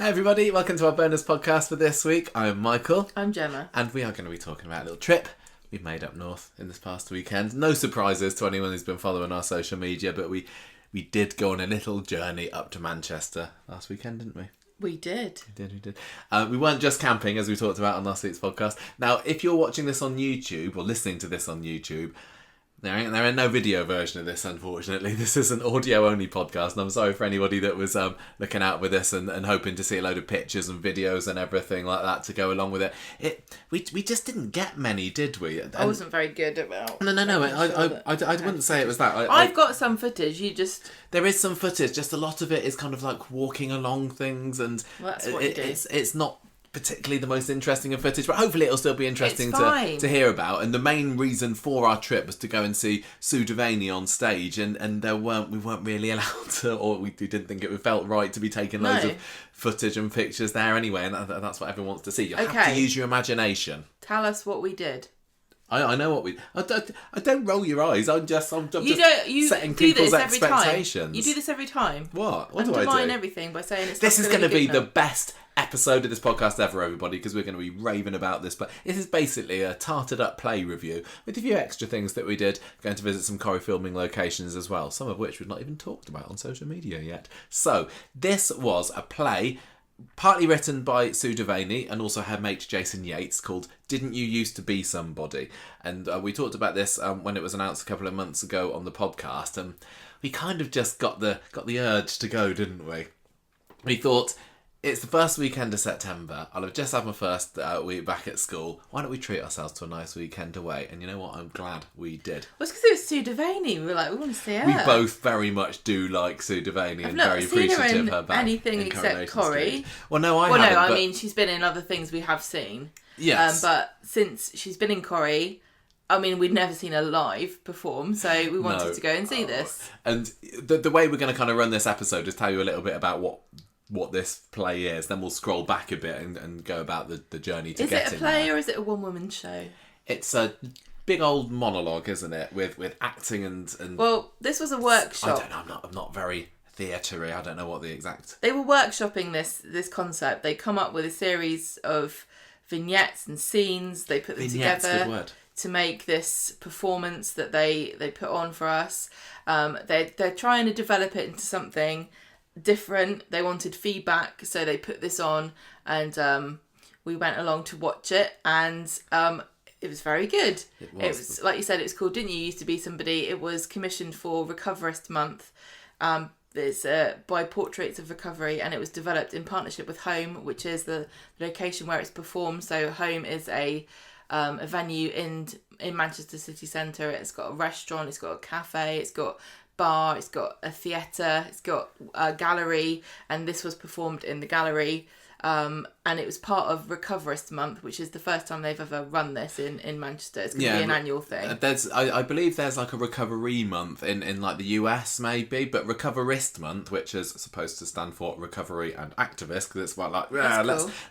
Hi everybody, welcome to our bonus podcast for this week. I'm Michael. I'm Gemma. And we are going to be talking about a little trip we've made up north in this past weekend. No surprises to anyone who's been following our social media, but we did go on a little journey up to Manchester last weekend, didn't we? We did. We did. We weren't just camping, as we talked about on last week's podcast. Now, if you're watching this on YouTube, or listening to this on YouTube, there ain't no video version of this, unfortunately. This is an audio-only podcast, and I'm sorry for anybody that was looking out with this and hoping to see a load of pictures and videos and everything like that to go along with it. We just didn't get many, did we? And I wasn't very good about... No. I wouldn't say it was that. I've got some footage, you just... There is some footage, just a lot of it is kind of like walking along things, and well, that's what you do. It's not particularly the most interesting of footage, but hopefully it'll still be interesting to hear about. And the main reason for our trip was to go and see Sue Devaney on stage, and we weren't really allowed to, or we didn't think it felt right to be taking loads of footage and pictures there anyway, and that's what everyone wants to see. You have to use your imagination. Tell us what we did. I know what we... I don't roll your eyes. I'm just you setting do people's this every expectations. Time. You do this every time. What do I do? Undermine everything by saying it's This is going to be the enough. best episode of this podcast ever, everybody, because we're going to be raving about this. But this is basically a tarted up play review with a few extra things that we did. Going to visit some Corrie filming locations as well, some of which we've not even talked about on social media yet. So this was a play partly written by Sue Devaney and also her mate Jason Yates, called Didn't You Used to Be Somebody? And we talked about this when it was announced a couple of months ago on the podcast, and we kind of just got the urge to go, didn't we? We thought, it's the first weekend of September. I'll have just had my first week back at school. Why don't we treat ourselves to a nice weekend away? And you know what? I'm glad we did. Well, it's because it was Sue Devaney. We were like, we want to see her. We both very much do like Sue Devaney and very appreciative of her back anything in except Corrie. Street. Well, no, I haven't. I mean, she's been in other things we have seen. Yes. But since she's been in Corrie, I mean, we'd never seen her live perform, so we wanted to go and see this. And the way we're going to kind of run this episode is tell you a little bit about what this play is. Then we'll scroll back a bit and go about the journey to get in. Is it a play or is it a one-woman show? It's a big old monologue, isn't it? With acting and... Well, this was a workshop. I don't know. I'm not very theatre-y. I don't know what the exact... They were workshopping this concept. They come up with a series of vignettes and scenes. They put them together to make this performance that they put on for us. They're trying to develop it into something different. They wanted feedback, so they put this on, and we went along to watch it, and it was very good. It was like you said, it was called Didn't You Used to Be Somebody? It was commissioned for Recoverist month. It's by Portraits of Recovery, and it was developed in partnership with Home, which is the location where it's performed. So Home is a venue in Manchester city centre. It's got a restaurant, it's got a cafe, it's got bar, it's got a theatre, it's got a gallery, and this was performed in the gallery, and it was part of Recoverist month, which is the first time they've ever run this in Manchester. It's going to be an annual thing. I believe there's like a recovery month in like the US maybe, but Recoverist month, which is supposed to stand for recovery and activist, because it's like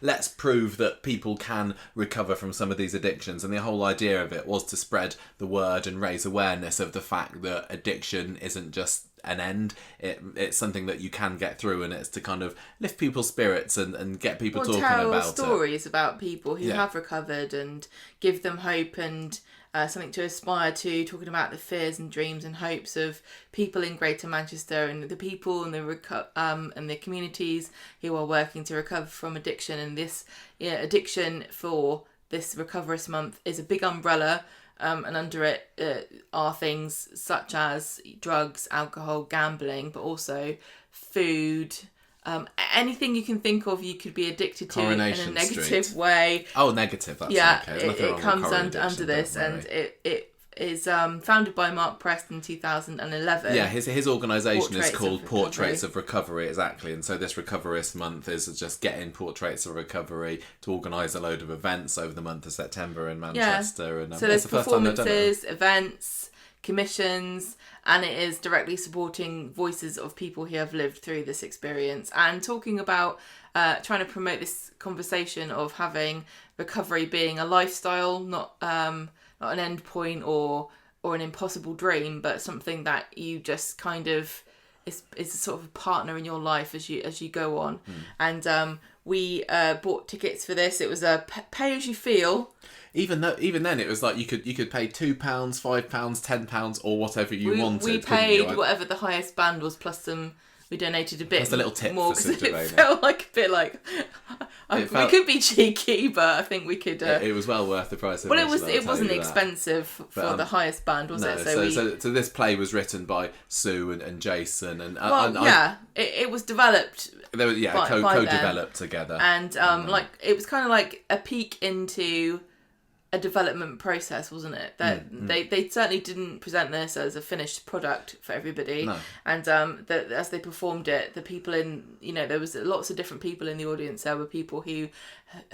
let's prove that people can recover from some of these addictions, and the whole idea of it was to spread the word and raise awareness of the fact that addiction isn't just an end, it's something that you can get through, and it's to kind of lift people's spirits and get people talking about stories about people who have recovered and give them hope and something to aspire to, talking about the fears and dreams and hopes of people in Greater Manchester and the people and the communities who are working to recover from addiction. And this addiction for this Recoverist month is a big umbrella. And under it are things such as drugs, alcohol, gambling, but also food, anything you can think of you could be addicted to in a negative way. Oh, negative, that's okay. It comes under this, and it is founded by Mark Prest in 2011. Yeah, his organisation is called Portraits of Recovery, exactly. And so this Recoverist month is just getting Portraits of Recovery to organise a load of events over the month of September in Manchester. And so there's performances, events, commissions, and it is directly supporting voices of people who have lived through this experience and talking about trying to promote this conversation of having recovery being a lifestyle, not an end point or an impossible dream, but something that you just kind of is sort of a partner in your life as you go on. And we bought tickets for this. It was a pay as you feel. Even then, it was like you could pay £2, £5, £10, or whatever you wanted. We paid whatever the highest band was, plus some. We donated a bit. That's a little tip more for Sue because Devaney. it felt like a bit like we could be cheeky, but I think we could. It was well worth the price. Well, it wasn't expensive for the highest band, was it? So this play was written by Sue and Jason, and it was developed. They were co-developed together, and like it was kind of like a peek into a development process, wasn't it? That they certainly didn't present this as a finished product for everybody. No. And as they performed it, the people there was lots of different people in the audience. There were people who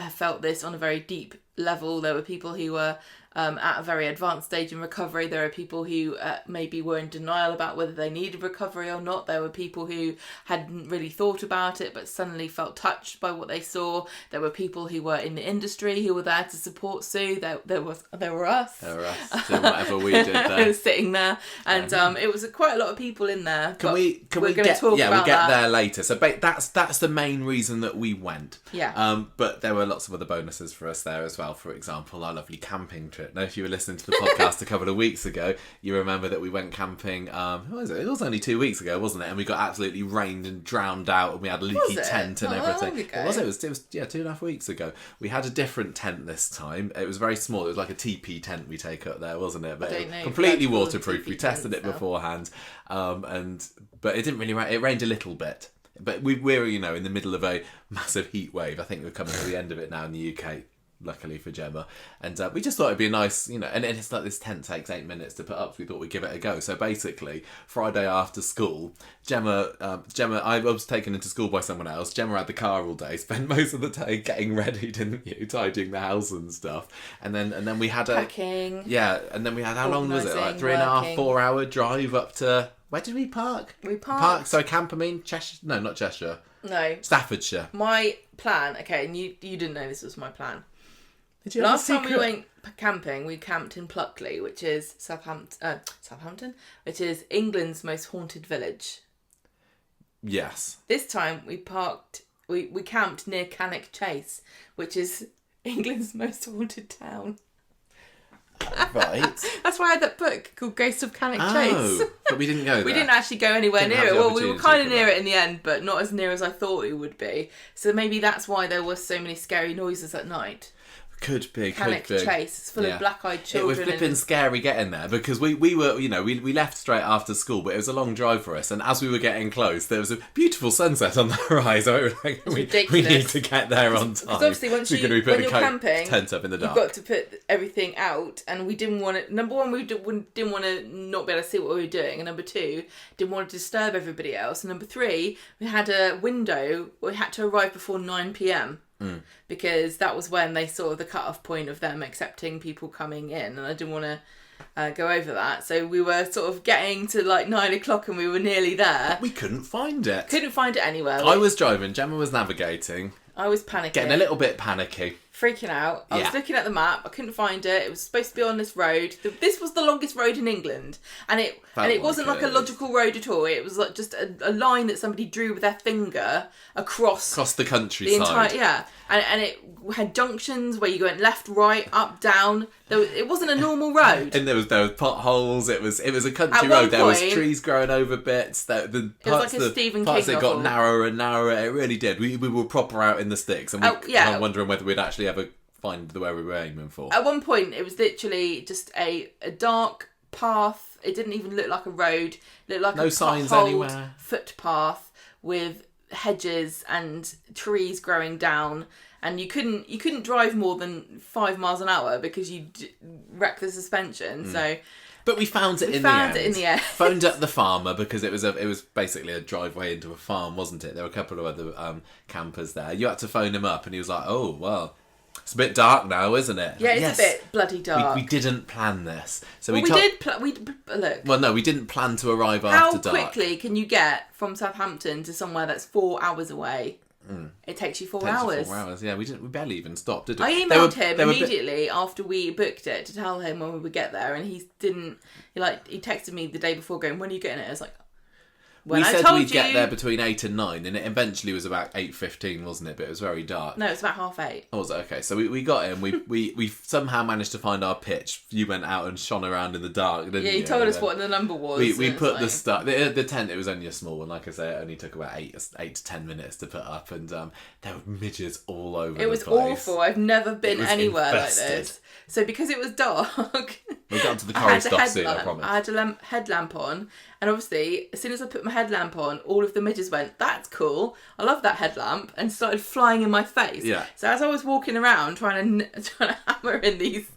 felt this on a very deep level. There were people who were at a very advanced stage in recovery. There are people who maybe were in denial about whether they needed recovery or not. There were people who hadn't really thought about it but suddenly felt touched by what they saw. There were people who were in the industry who were there to support Sue. There were us. There were us doing whatever we did there. Sitting there. And it was quite a lot of people in there. We'll get there later. So that's the main reason that we went. Yeah. But there were lots of other bonuses for us there as well. For example, our lovely camping trip. Now, if you were listening to the podcast a couple of weeks ago, you remember that we went camping. What was it? It was only 2 weeks ago, wasn't it? And we got absolutely rained and drowned out, and we had a leaky tent and everything. It was 2.5 weeks ago. We had a different tent this time. It was very small. It was like a teepee tent we take up there, wasn't it? But completely waterproof. We tested it beforehand, but it didn't really rain. It rained a little bit. But we were, in the middle of a massive heat wave. I think we're coming to the end of it now in the UK. Luckily for Gemma, and we just thought it'd be a nice, and it's like this tent takes 8 minutes to put up, so we thought we'd give it a go. So basically, Friday after school, Gemma, I was taken into school by someone else. Gemma had the car all day, spent most of the day getting ready, didn't you, tidying the house and stuff, and then we had packing. And then we had, how long was it? Like 3.5, 4 hour drive up to, where did we park? We parked. Sorry, Campermean, Cheshire? No, not Cheshire. No. Staffordshire. My plan. Okay, and you didn't know this was my plan. Last time we went camping, we camped in Pluckley, which is Southampton, which is England's most haunted village. Yes. This time we camped near Cannock Chase, which is England's most haunted town. Right. That's why I had that book called Ghost of Cannock Chase. But we didn't go there. We didn't actually go anywhere near it. Well, we were kind of near it in the end, but not as near as I thought we would be. So maybe that's why there were so many scary noises at night. Could be. Cannock Chase. It's full of black-eyed children. It was flipping scary getting there because we were, we left straight after school, but it was a long drive for us. And as we were getting close, there was a beautiful sunset on the horizon. We need to get there on time. Because obviously, when you're camping, tent up in the dark. You've got to put everything out, and we didn't want to. Number one, we didn't want to not be able to see what we were doing, and number two, didn't want to disturb everybody else. And number three, we had a window. We had to arrive before 9 p.m. Because that was when they saw the cut-off point of them accepting people coming in, and I didn't want to go over that. So we were sort of getting to like 9 o'clock and we were nearly there. We couldn't find it. Couldn't find it anywhere. I was driving, Gemma was navigating. I was panicking. Getting a little bit panicky. Freaking out. I was looking at the map. I couldn't find it. It was supposed to be on this road. This was the longest road in England. And it wasn't like a logical road at all. It was like just a line that somebody drew with their finger across the countryside. And it had junctions where you went left, right, up, down. It wasn't a normal road. And there was potholes. It was a country road. There was trees growing over bits. It was like a Stephen King parts that novel. got narrower and narrower. It really did. We were proper out in the sticks, and I'm wondering whether we'd actually ever find where we were aiming for. At one point, it was literally just a dark path. It didn't even look like a road. It looked like no signs anywhere. Footpath with hedges and trees growing down, and you couldn't drive more than 5 miles an hour because you'd wreck the suspension. So. But we found it in the end. Phoned up the farmer because it was basically a driveway into a farm, wasn't it? There were a couple of other campers there. You had to phone him up, and he was like, "Oh well, it's a bit dark now, isn't it?" Yeah, it's a bit bloody dark. We didn't plan this, so we did. Look. Well, no, we didn't plan to arrive after dark. How quickly can you get from Southampton to somewhere that's 4 hours away? It takes you 4 hours. 4 hours, yeah. We barely even stopped, did we? I emailed him immediately after we booked it to tell him when we would get there, and he didn't. He texted me the day before, going, "When are you getting it?" I was like, When we I said told we'd you... get there between 8 and 9, and it eventually was about 8:15, wasn't it? But it was very dark. No, it was about 7:30. Oh, was it? Okay, so we got in. We somehow managed to find our pitch. You went out and shone around in the dark, didn't you? Yeah, you told us what the number was. We put the stuff. The tent, it was only a small one. Like I say, it only took about 8 to 10 minutes to put up, and there were midges all over the place. It was awful. I've never been anywhere infested. Like this. So because it was dark... We got to the Corrie stuff soon, I promise. I had a headlamp on, and obviously, as soon as I put my headlamp on, all of the midges went, "That's cool. I love that headlamp," and started flying in my face. Yeah. So as I was walking around trying to hammer in these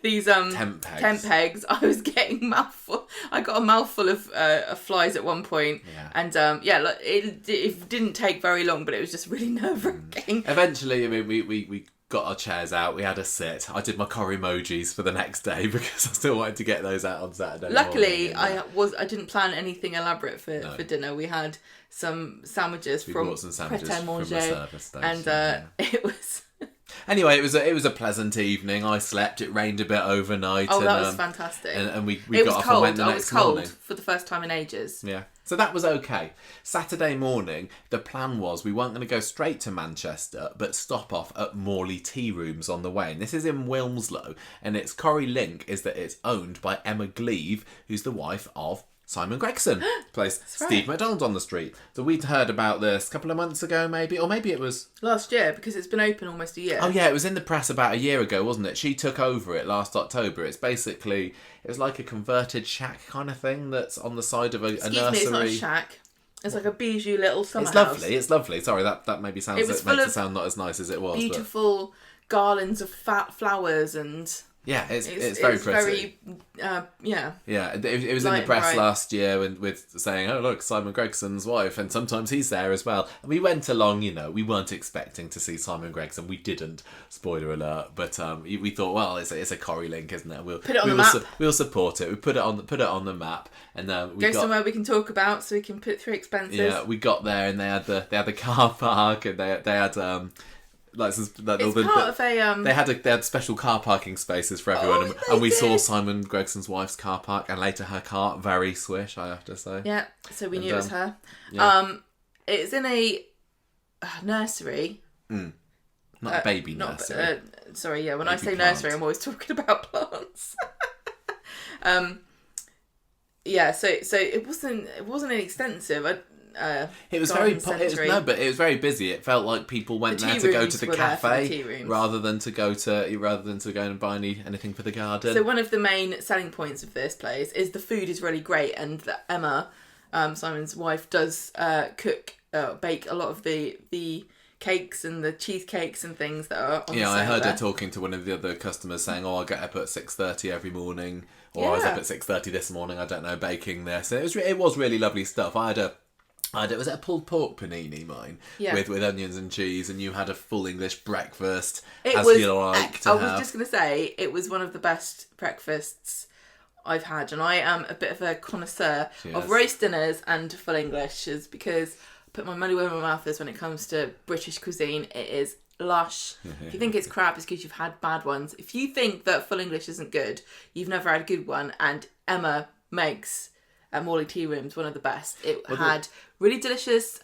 tent pegs, I was getting mouthful. I got a mouthful of flies at one point, and it didn't take very long, but it was just really nerve-wracking. Eventually, I mean, we got our chairs out, we had a sit. I did my Corrie emojis for the next day because I still wanted to get those out on Saturday Luckily, morning. I didn't plan anything elaborate for dinner. We had some sandwiches from Pret a Manger, and it was... Anyway, it was a pleasant evening. I slept. It rained a bit overnight. Oh, that was fantastic. And we got off and went the next morning. It was cold for the first time in ages. Yeah. So that was okay. Saturday morning, the plan was we weren't going to go straight to Manchester, but stop off at Morley Tea Rooms on the way. And this is in Wilmslow, and its Corrie link is that it's owned by Emma Gleave, who's the wife of Simon Gregson, plays Steve McDonald on the street. So we'd heard about this a couple of months ago, maybe, or maybe it was last year, because it's been open almost a year. Oh yeah, it was in the press about a year ago, wasn't it? She took over it last October. It's basically, it was like a converted shack kind of thing that's on the side of a nursery. Me, it's not a shack. It's like a bijou little summer house. It's lovely. Sorry, that maybe sounds makes it sound not as nice as it was. Beautiful garlands of fat flowers and. Yeah, it's very pretty. Yeah, it was in the press last year with saying, "Oh look, Simon Gregson's wife," and sometimes he's there as well. And we went along, we weren't expecting to see Simon Gregson. We didn't. Spoiler alert. But we thought, well, it's a Corrie link, isn't it? We'll put it on the map. We'll support it. We put it on the map, and we go somewhere we can talk about, so we can put through expenses. Yeah, we got there, and they had the car park, and they had. They had special car parking spaces for everyone, and we saw Simon Gregson's wife's car park, and later her car, very swish, I have to say. Yeah, so we knew it was her. Yeah. It's in a nursery. Not a baby nursery. When I say nursery, I'm always talking about plants. So it wasn't extensive. It was very but it was very busy. It felt like people went there to go to the cafe rather than to go and buy anything for the garden. So one of the main selling points of this place is the food is really great, and that Emma, Simon's wife, does bake a lot of the cakes and the cheesecakes and things that are on the I heard there. her talking to one of the other customers saying, "Oh, I get up at 6:30 every morning," or "I was up at 6:30 this morning. I don't know, baking this." And it was really lovely stuff. Was it a pulled pork panini, mine? Yeah. With onions and cheese, and you had a full English breakfast, I was just going to say, it was one of the best breakfasts I've had, and I am a bit of a connoisseur of roast dinners and full Englishes, because I put my money where my mouth is when it comes to British cuisine. It is lush. If you think it's crap, it's because you've had bad ones. If you think that full English isn't good, you've never had a good one, and Emma makes... at Morley Tea Rooms, one of the best. It had really delicious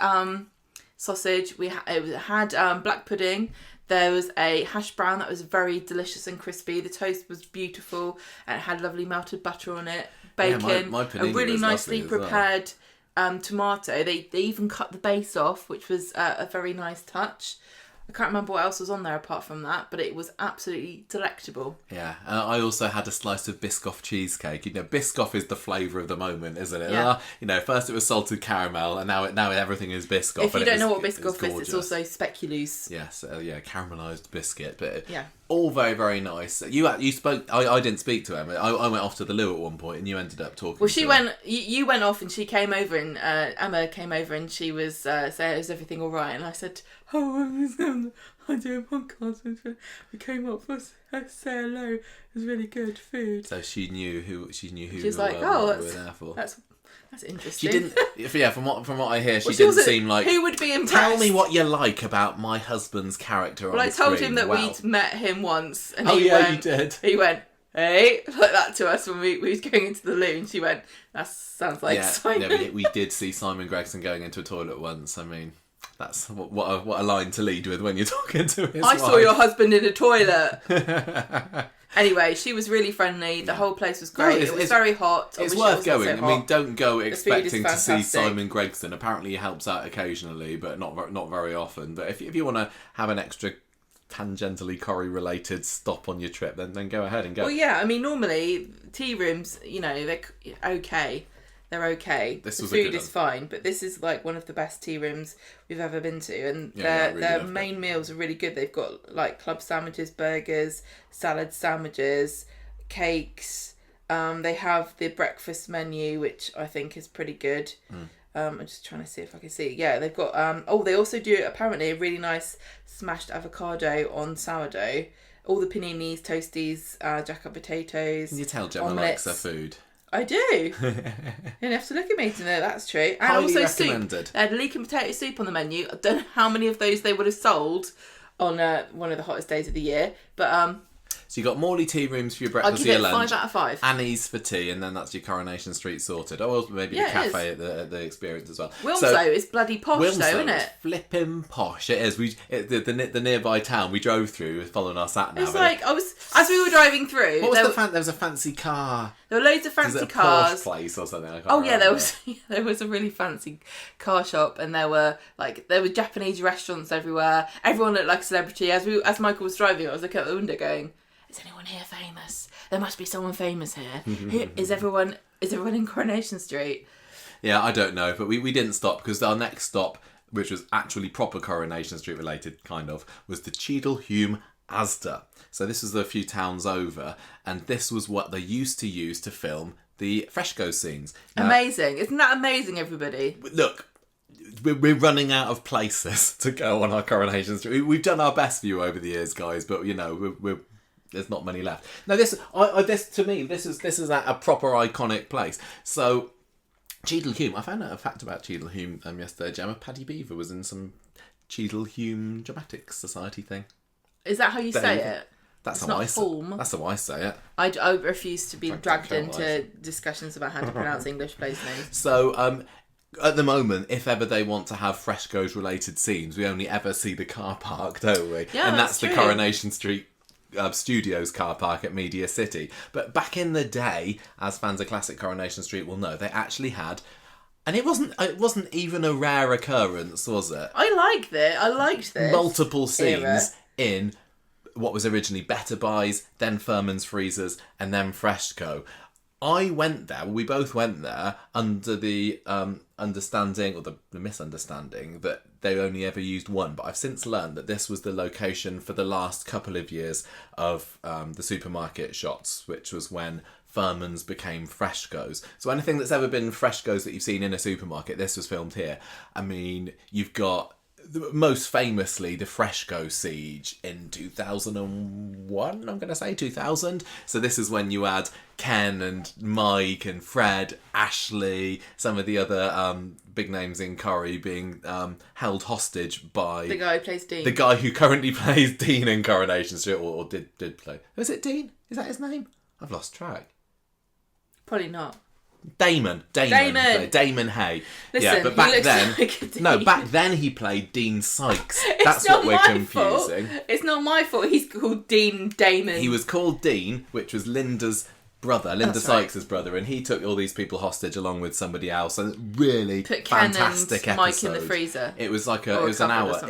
sausage. It had black pudding. There was a hash brown that was very delicious and crispy. The toast was beautiful, and it had lovely melted butter on it. Bacon, my a really nicely prepared tomato. They even cut the base off, which was a very nice touch. I can't remember what else was on there apart from that, but it was absolutely delectable. Yeah, I also had a slice of Biscoff cheesecake. Biscoff is the flavour of the moment, isn't it? Yeah. First it was salted caramel, and now everything is Biscoff. If you don't know what Biscoff is, it's also speculoos. Yes, caramelised biscuit, but yeah. All very, very nice. You spoke. I didn't speak to Emma. I went off to the loo at one point, and you ended up talking. Well, she went. You went off, and she came over, and Emma came over, and she was saying, "Is everything all right?" And I said, I do a podcast, and we came up for say hello. It was really good food. So she knew who. She was like, we were there for. That's interesting. She didn't. Yeah, from what I hear, she didn't seem like. Who would be impressed? Tell me what you like about my husband's character. Well, I told him that we'd met him once, and you did. He went, hey, like that to us when we was going into the loo, and she went, that sounds like Simon. Yeah, we did see Simon Gregson going into a toilet once. I mean, that's what a line to lead with when you're talking to his wife. Saw your husband in a toilet. Anyway, she was really friendly. The whole place was great. It was very hot. It's worth going. I mean, don't go expecting to see Simon Gregson. Apparently, he helps out occasionally, but not very often. But if you want to have an extra tangentially Corrie-related stop on your trip, then go ahead and go. Well, yeah. I mean, normally tea rooms, they're okay. They're okay. The food is fine, but this is like one of the best tea rooms we've ever been to, and their main meals are really good. They've got like club sandwiches, burgers, salad sandwiches, cakes. They have the breakfast menu, which I think is pretty good. I'm just trying to see if I can see. Yeah, they've got. They also do apparently a really nice smashed avocado on sourdough. All the paninis, toasties, jack-up potatoes. Can you tell Gemma likes her food? I do. You don't have to look at me to know that's true. And highly also recommended. Soup. They had leek and potato soup on the menu. I don't know how many of those they would have sold on one of the hottest days of the year. But so you got Morley tea rooms for your breakfast, your lunch. 5 out of 5. Annie's for tea, and then that's your Coronation Street sorted. Or maybe the cafe at the Experience as well. Wilmslow is bloody posh, though, isn't it? Flipping posh. It is. The nearby town we drove through, following our sat nav. It's like as we were driving through. What was there was a fancy car. There were loads of fancy cars. Porsche place or something. There was a really fancy car shop, and there were Japanese restaurants everywhere. Everyone looked like a celebrity. As Michael was driving, I was looking out the window going, is anyone here famous? There must be someone famous here. Is everyone in Coronation Street? Yeah, I don't know, but we didn't stop because our next stop, which was actually proper Coronation Street related, kind of, was the Cheadle-Hulme Asda. So this was a few towns over, and this was what they used to use to film the fresco scenes. Now, amazing. Isn't that amazing, everybody? Look, we're running out of places to go on our Coronation Street. We've done our best for you over the years, guys, but, there's not many left. Now, this to me, this is a proper iconic place. So, Cheadle-Hulme. I found out a fact about Cheadle-Hulme yesterday, Gemma. Paddy Beaver was in some Cheadle-Hulme Dramatic Society thing. Is that how you say it? That's how I say it. I refuse to be dragged into discussions about how to pronounce English place names. So, at the moment, if ever they want to have frescoes related scenes, we only ever see the car park, don't we? Yeah, and that's true. The Coronation Street Studios car park at Media City. But back in the day, as fans of classic Coronation Street will know, they actually had, and it wasn't even a rare occurrence, was it? I liked this multiple scenes in what was originally Better Buys, then Furman's Freezers, and then Fresco. We both went there under the understanding, or the misunderstanding, that they only ever used one. But I've since learned that this was the location for the last couple of years of the supermarket shots, which was when Furman's became Fresco's. So anything that's ever been Fresco's that you've seen in a supermarket, this was filmed here. I mean, you've got most famously the Fresco siege in 2001, I'm going to say 2000. So this is when you had Ken and Mike and Fred, Ashley, some of the other big names in Corrie being held hostage by the guy who plays Dean. The guy who currently plays Dean in Coronation Street, or did play. Was it Dean? Is that his name? I've lost track. Probably not. Damon Hay. Listen, but back then, back then he played Dean Sykes. That's what we're confusing. It's not my fault. He's called Dean Damon. He was called Dean, which was Linda's brother, Linda Sykes' brother, and he took all these people hostage along with somebody else. And really put Ken fantastic and episode. Mike in the freezer. It was like it was an hour.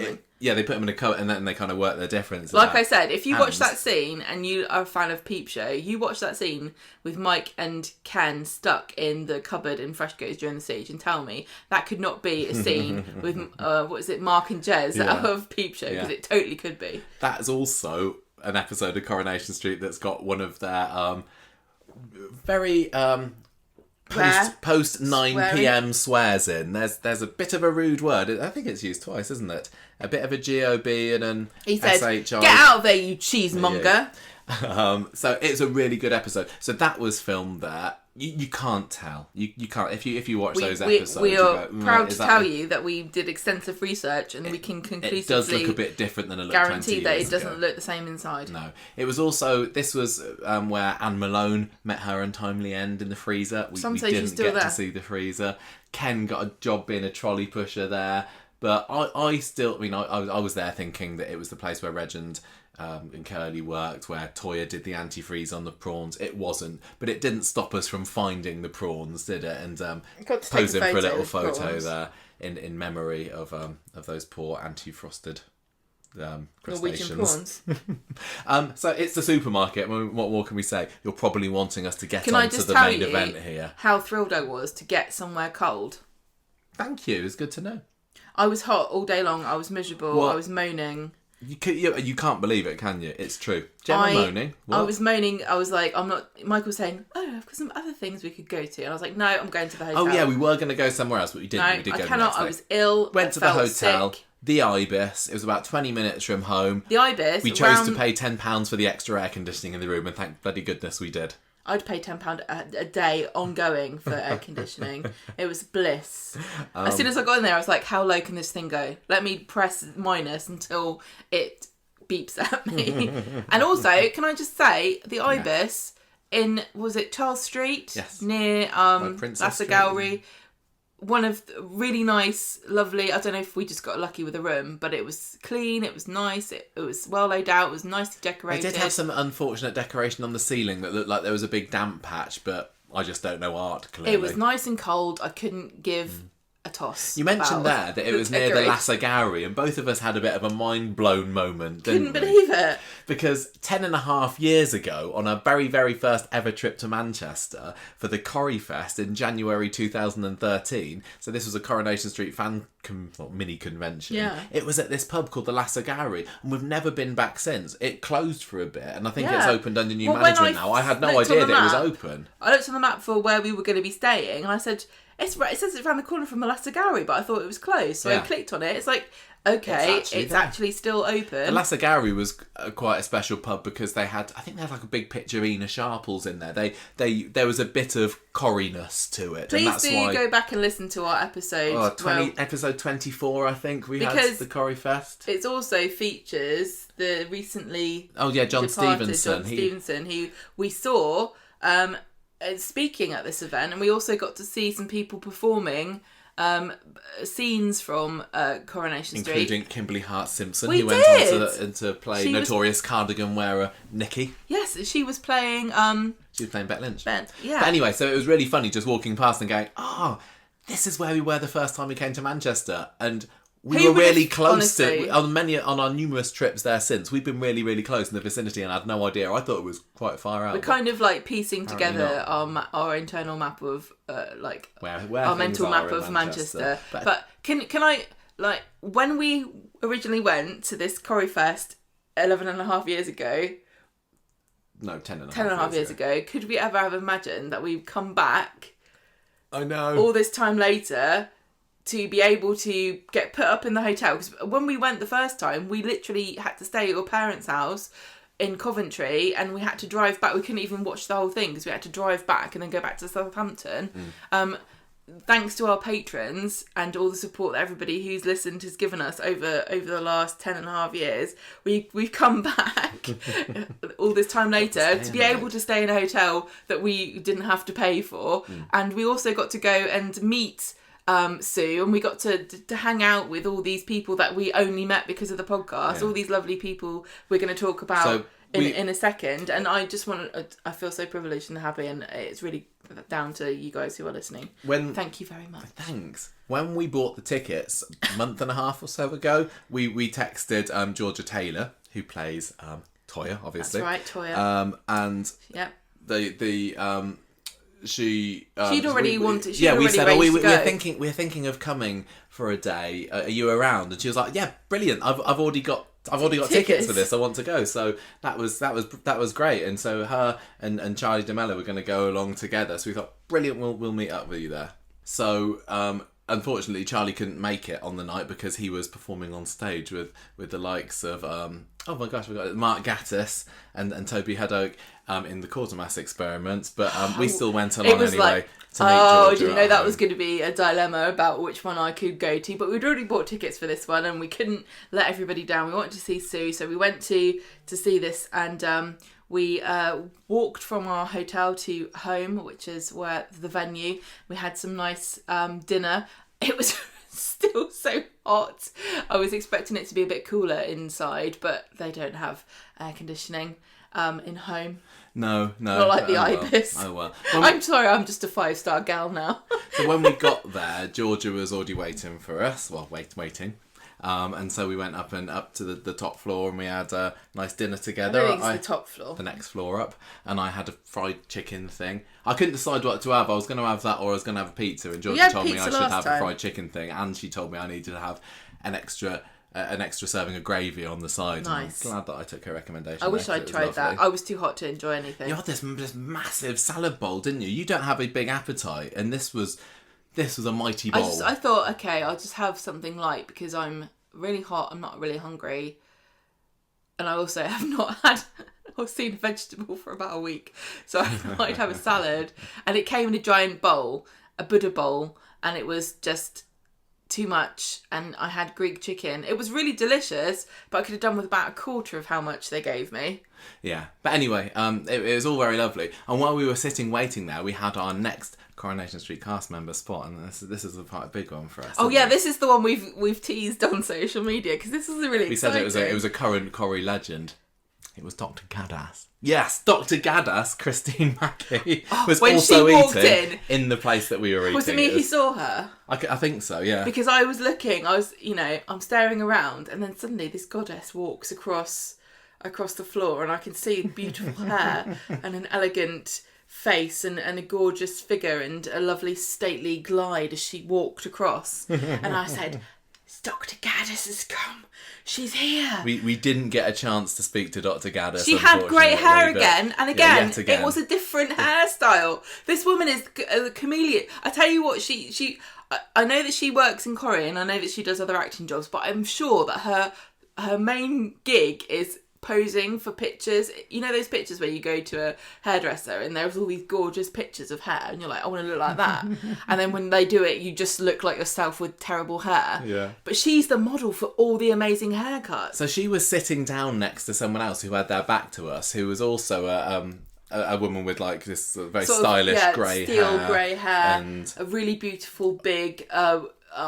They put them in a coat and then they kind of work their difference. Like I said, if you watch that scene and you are a fan of Peep Show, you watch that scene with Mike and Ken stuck in the cupboard in Fresco's during the siege and tell me that could not be a scene with, Mark and Jez out of Peep Show, because it totally could be. That is also an episode of Coronation Street that's got one of their very... post 9 p.m. swears in. There's a bit of a rude word. I think it's used twice, isn't it? A bit of a GOB and an he said, SHI. Get out of there, you cheesemonger. So it's a really good episode. So that was filmed there. You can't tell. You can't if you watch those episodes. We are proud to tell you that we did extensive research and we can conclusively. It does look a bit different than it looked 20 years ago. Guarantee that it doesn't look the same inside. No, it was also this was where Anne Malone met her untimely end in the freezer. We didn't get to see the freezer. Ken got a job being a trolley pusher there, but I still, I was there thinking that it was the place where Regent and Curly worked, where Toyah did the antifreeze on the prawns. It wasn't, but it didn't stop us from finding the prawns, did it? And posing for a little photo there in memory of those poor anti-frosted Norwegian prawns. So it's the supermarket. What more can we say? You're probably wanting us to get on to the main event here. How thrilled I was to get somewhere cold. Thank you. It's good to know. I was hot all day long. I was miserable. I was moaning. You can't believe it, can you? It's true. Gemma moaning. What? I was moaning. I was like, I'm not. Michael saying, "Oh, I've got some other things we could go to," and I was like, "No, I'm going to the hotel." Oh yeah, we were going to go somewhere else, but we didn't. No, we did I go cannot. I was ill. Went to the hotel. Sick. The Ibis. It was about 20 minutes from home. The Ibis. We chose to pay £10 for the extra air conditioning in the room, and thank bloody goodness we did. I'd pay £10 a day ongoing for air conditioning. It was bliss. As soon as I got in there, I was like, "How low can this thing go? Let me press minus until it beeps at me." And also, can I just say, the Ibis was it Charles Street? Yes. Near Lassa Gallery. One of the really nice, lovely, I don't know if we just got lucky with the room, but it was clean, it was nice, it was well laid out, it was nicely decorated. They did have some unfortunate decoration on the ceiling that looked like there was a big damp patch, but I just don't know art, clearly. It was nice and cold, I couldn't give a toss. You mentioned there that it was near the Lassa Gallery, and both of us had a bit of a mind-blown moment, Couldn't believe it. Because 10.5 years ago, on our very, very first ever trip to Manchester for the Corrie Fest in January 2013, so this was a Coronation Street mini convention, it was at this pub called the Lassa Gallery, and we've never been back since. It closed for a bit, and I think it's opened under new management now. I had no idea that it was open. I looked on the map for where we were going to be staying, and I said, it says it's around the corner from the Lassa Gallery, but I thought it was closed. So I clicked on it. It's like, okay, it's actually still open. The Lassa Gallery was quite a special pub because they had like a big picture of Ina Sharples in there. There was a bit of Corrie-ness to it. Please and that's do go back and listen to our episode. Episode 24, I think, we had the Corrie Fest. It also features the recently John Stevenson. Who we saw speaking at this event, and we also got to see some people performing scenes from Coronation Street, including Kimberly Hart Simpson, who went on to play notorious cardigan wearer Nikki. Yes, she was playing. She was playing Beck Lynch. Yeah. But anyway, so it was really funny just walking past and going, "Oh, this is where we were the first time we came to Manchester," and we were really close to on our numerous trips there since. We've been really, really close in the vicinity, and I had no idea. I thought it was quite far out. We're kind of like piecing together our internal map of where our mental map of Manchester. But can I, like, when we originally went to this Corrie Fest 11.5 years ago? No, 10.5 10.5 years ago. Could we ever have imagined that we'd come back? I know. All this time later, to be able to get put up in the hotel. Because when we went the first time, we literally had to stay at your parents' house in Coventry, and we had to drive back. We couldn't even watch the whole thing because we had to drive back and then go back to Southampton. Thanks to our patrons and all the support that everybody who's listened has given us over the last 10.5 years, we've come back all this time later to be able to stay in a hotel that we didn't have to pay for. And we also got to go and meet Sue, and we got to hang out with all these people that we only met because of the podcast, all these lovely people we're going to talk about in a second. And I just I feel so privileged and happy, and it's really down to you guys who are listening. Thank you very much. Thanks. When we bought the tickets a month and a half or so ago, we texted Georgia Taylor, who plays Toyah, obviously. That's right, Toyah. And she'd already wanted. We said, we're thinking of coming for a day. Are you around? And she was like, "Yeah, brilliant. I've already got tickets for this. I want to go." So that was great. And so her and Charlie DeMello were going to go along together. So we thought, brilliant. We'll meet up with you there. So unfortunately, Charlie couldn't make it on the night because he was performing on stage with the likes of oh my gosh, we got Mark Gatiss and Toby Haddock in the Quatermass experiments, but we still went along anyway. Like, to meet Georgia I didn't know that was going to be a dilemma about which one I could go to, but we'd already bought tickets for this one and we couldn't let everybody down. We wanted to see Sue, so we went to see this, and we walked from our hotel to home, which is where the venue. We had some nice dinner. It was still so hot. I was expecting it to be a bit cooler inside, but they don't have air conditioning in home. No. Not like the Ibis. Well. I'm sorry, I'm just a 5-star gal now. So when we got there, Georgia was already waiting for us. Well, waiting. And so we went up to the top floor and we had a nice dinner together. I think it's the top floor. The next floor up. And I had a fried chicken thing. I couldn't decide what to have. I was going to have that or I was going to have a pizza. And Georgia told me I should have a fried chicken thing. And she told me I needed to have an extra serving of gravy on the side. Nice. I'm glad that I took her recommendation. I wish I'd tried that. I was too hot to enjoy anything. You had this massive salad bowl, didn't you? You don't have a big appetite. And this was a mighty bowl. I thought, okay, I'll just have something light because I'm really hot, I'm not really hungry, and I also have not had or seen a vegetable for about a week, so I thought I'd have a salad, and it came in a giant bowl, a Buddha bowl, and it was just too much, and I had Greek chicken. It was really delicious, but I could have done with about a quarter of how much they gave me. Yeah, but anyway, it was all very lovely, and while we were sitting waiting there, we had our next Coronation Street cast member spot, and this is quite a big one for us. Oh yeah, this is the one we've teased on social media because this is really exciting. We said it was a current Corrie legend. It was Dr. Gaddis. Yes, Dr. Gaddis, Christine Mackie, was also eating in the place that we were eating. Was it me who saw her? I think so, yeah. Because I'm staring around, and then suddenly this goddess walks across the floor, and I can see beautiful hair and an elegant face and a gorgeous figure and a lovely stately glide as she walked across. And I said, Dr. Gaddis has come. She's here. We didn't get a chance to speak to Dr. Gaddis. She had grey hair again, and again, yet again, it was a different hairstyle. This woman is a chameleon. I tell you what, I know that she works in Corrie, and I know that she does other acting jobs, but I'm sure that her main gig is posing for pictures. You know those pictures where you go to a hairdresser and there's all these gorgeous pictures of hair and you're like, I want to look like that. And then when they do it, you just look like yourself with terrible hair. Yeah. But she's the model for all the amazing haircuts. So she was sitting down next to someone else who had their back to us, who was also a woman with like this very stylish grey hair. Steel grey hair. And a really beautiful big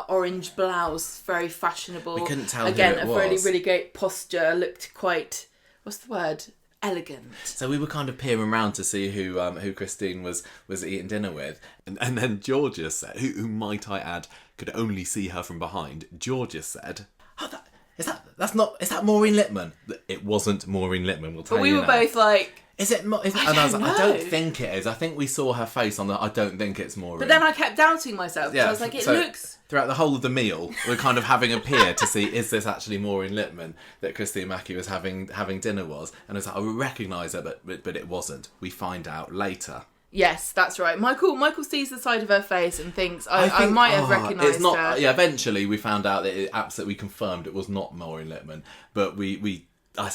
orange blouse, very fashionable. We couldn't tell again, who it a was. really, really great posture, looked quite, what's the word? Elegant. So we were kind of peering around to see who Christine was eating dinner with, and then Georgia said, who might I add could only see her from behind. Georgia said, "Oh, is that Maureen Lipman?" It wasn't Maureen Lipman. We'll tell you. But we were both like, Is it? And I was like, I don't think it is. I think we saw her face on the. I don't think it's Maureen. But then I kept doubting myself. Yeah, I was like, it looks. Throughout the whole of the meal, we're kind of having a peer to see, is this actually Maureen Lipman that Christine Mackie was having dinner was? And I was like, I would recognise her, but it wasn't. We find out later. Yes, that's right. Michael sees the side of her face and thinks, I might have recognised her. Yeah, eventually we found out that it absolutely confirmed it was not Maureen Lipman, but I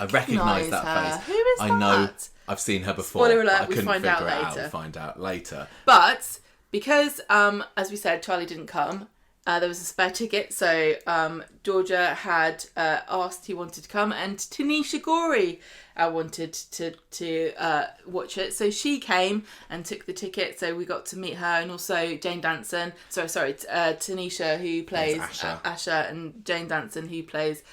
recognise that face. Who is that? I know, I've seen her before. Spoiler alert, I couldn't we figure find out it later. We'll find out later. But because, as we said, Charlie didn't come, there was a spare ticket, so Georgia had asked who wanted to come, and Tanisha Corrie wanted to watch it, so she came and took the ticket, so we got to meet her, and also Jane Danson, Tanisha, who plays Asha, and Jane Danson, who plays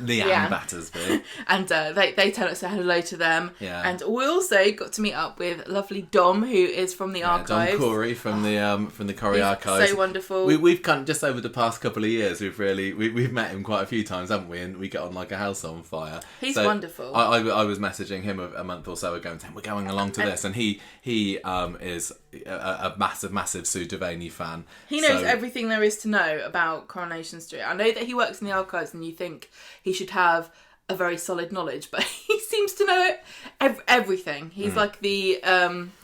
Leanne Battersby. And they tell us to say hello to them. Yeah. And we also got to meet up with lovely Dom, who is from the archives. Dom Corrie from the Corrie archives. So wonderful. We've kind of, just over the past couple of years, we've met him quite a few times, haven't we? And we get on like a house on fire. He's wonderful. I was messaging him a month or so ago and saying we're going along to this, and he is a massive Sue Devaney fan. He knows everything there is to know about Coronation Street. I know that he works in the archives, and you think he should have a very solid knowledge, but he seems to know everything. He's like the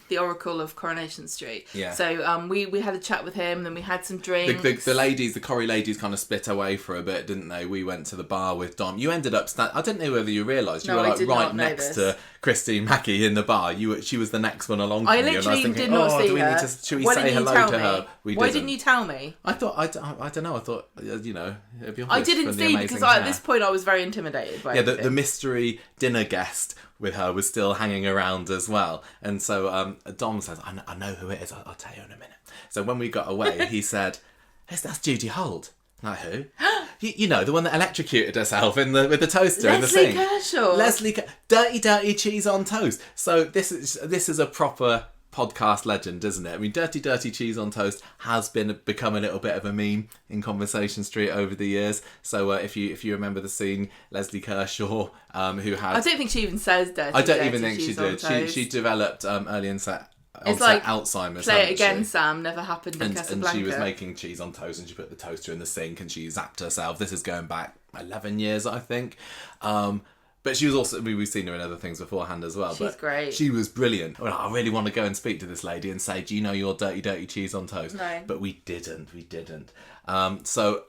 the Oracle of Coronation Street. Yeah. So we had a chat with him, then we had some drinks. The Corrie ladies kind of split away for a bit, didn't they? We went to the bar with Dom. You ended up I didn't know whether you realised you were like right next to Christine Mackie in the bar. She was the next one along from you. I literally did not see her. Should we say hello to her? Why didn't you tell me? I thought I don't know. I thought it'd be obvious. I didn't see because at this point I was very intimidated by it. The mystery dinner guest with her was still hanging around as well, and so Dom says, I know who it is. I'll tell you in a minute. So when we got away, he said, that's Judy Holt. Like who? you know, the one that electrocuted herself with the toaster in the sink. Leslie Kershaw. Dirty cheese on toast. So this is a proper podcast legend, isn't it? I mean, dirty cheese on toast has become a little bit of a meme in Conversation Street over the years. So if you remember the scene, Leslie Kershaw, who had, I don't think she even says dirty. I don't even think she did. She developed early onset. It's like Alzheimer's. Play It Again, Sam. Never happened in Casablanca. And she was making cheese on toast, and she put the toaster in the sink, and she zapped herself. This is going back 11 years, I think. But she was also, we've seen her in other things beforehand as well. She's great. She was brilliant. Well, I really want to go and speak to this lady and say, do you know your dirty cheese on toast? No. But we didn't. So